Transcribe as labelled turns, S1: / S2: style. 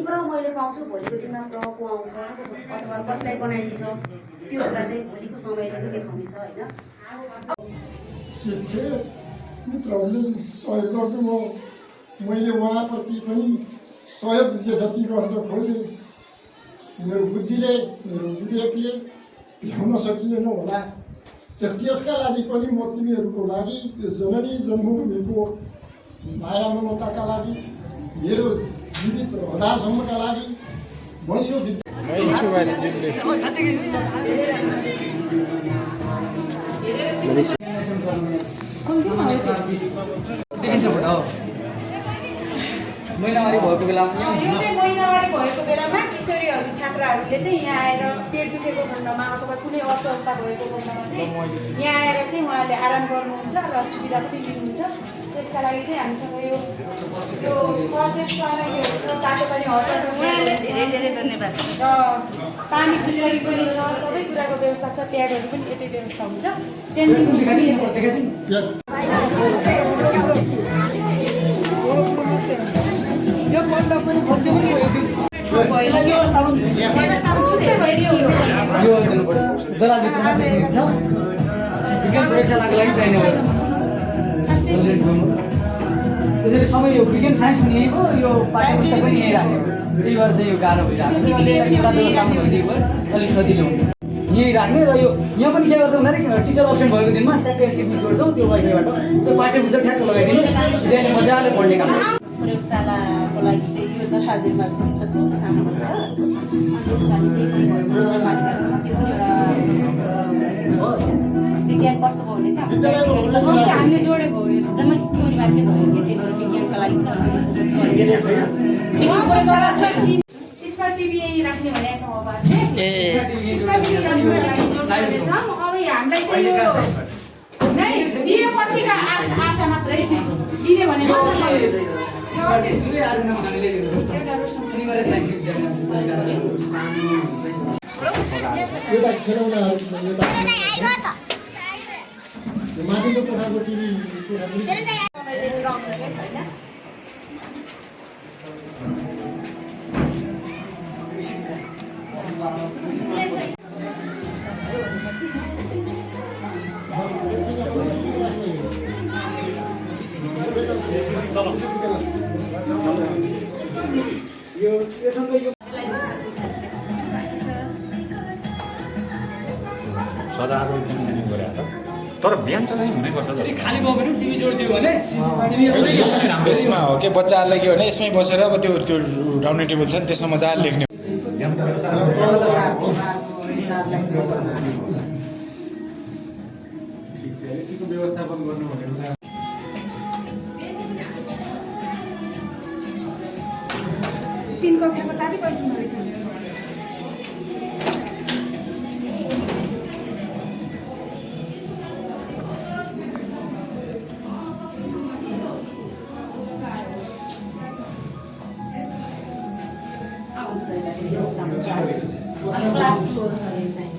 S1: प्रह मैले पाउँछु भोलिको दिनमा प्रह को आउँछ अथवा कसलाई बनाइन्छ त्यो कुरा चाहिँ भोलिको समयले पनि देखाउनेछ होइन।
S2: शिक्षक मित्रहरूले सहयोग गर्नुभयो, मैले उहाँप्रति पनि सहयोग जे जति गर्न खोजेँ मेरो बुद्धिले मेरो विवेकले भ्याउन सकिएन होला। त्यसका लागि पनि म तिमीहरूको लागि यो जननी जन्मभूमिको माया ममताका लागि मेरो जीवित रहँदासम्मका लागि म यो
S3: महिनावारी भएको बेलामा
S4: यो चाहिँ महिनावारी भएको बेलामा किशोरीहरू छात्राहरूले चाहिँ यहाँ आएर पेट दुखेको खण्डमा अथवा कुनै अस्वस्थता भएको खण्डमा चाहिँ यहाँ आएर चाहिँ उहाँहरूले आराम गर्नुहुन्छ र सुविधा पनि लिनुहुन्छ। त्यसका लागि चाहिँ हामीसँग यो तातो पानी हटाउनु धेरै धेरै धन्यवाद र पानी फिल्टरी पनि छ, सबै कुराको व्यवस्था छ, प्याडहरू पनि यतै व्यवस्था हुन्छ। चेन्जिङ व्यवस्थापन छुट्टै भइदियो।
S3: त्यसरी सबै यो विज्ञान साइन्स पनि यहीँ हो, यो पाठ्य पुस्तक पनि यहीँ राख्यो। त्यही भएर चाहिँ यो गाह्रो भइरहेको छ। व्यवस्थापन भइदिएको भए अलिक सजिलो हुन्छ। यहीँ राख्ने र यो यहाँ पनि के गर्छ भन्दाखेरि टिचर अप्सन भएको दिनमा ट्याक्कै टिभी जोड्छौँ त्यो वाइफाईबाट त्यो पाठ्य पुस्तक ठ्याक्क लगाइदिने विद्यालय मजाले पढ्ने काम।
S1: प्रयोगशालाको लागि चाहिँ यो दरहाजेमा सीमित छ, त्यसको सामना हुन्छ। अनि त्यसपालि चाहिँ नगरपालिकासँग त्यो पनि एउटा विज्ञान कस्तो भयो भने चाहिँ हामीले जोडेको हो। जम्मै थ्योरी मात्रै भयो कि त्यही भएर विज्ञानका लागि पनि अलिकति फोकस गरेर स्मार्ट टिभी यहीँ राख्ने भनेको छौँ। अब स्मार्ट टिभी जोड्नेछ। अब हामीलाई चाहिँ यो नै दिएपछिका आशा मात्रै दिने भनेको
S2: माथिल्लो कोठाको टिभी
S5: सदाको इन्जिनियरिङ गरेको छ तर बिहान चाहिँ हुनैपर्छ जस्तो
S3: खाली भयो भने टिभी जोडिदियो भने
S6: यसमा हो कि बच्चाहरूलाई के भने यसमै बसेर अब त्यो डाउनिङ टेबल छ नि त्यसमा मजाले लेख्ने।
S3: व्यवस्थापन गर्नु भनेको
S4: 3 कक्षाको 4 पैसा रहेछ।
S1: क्लास 4 चाहिँ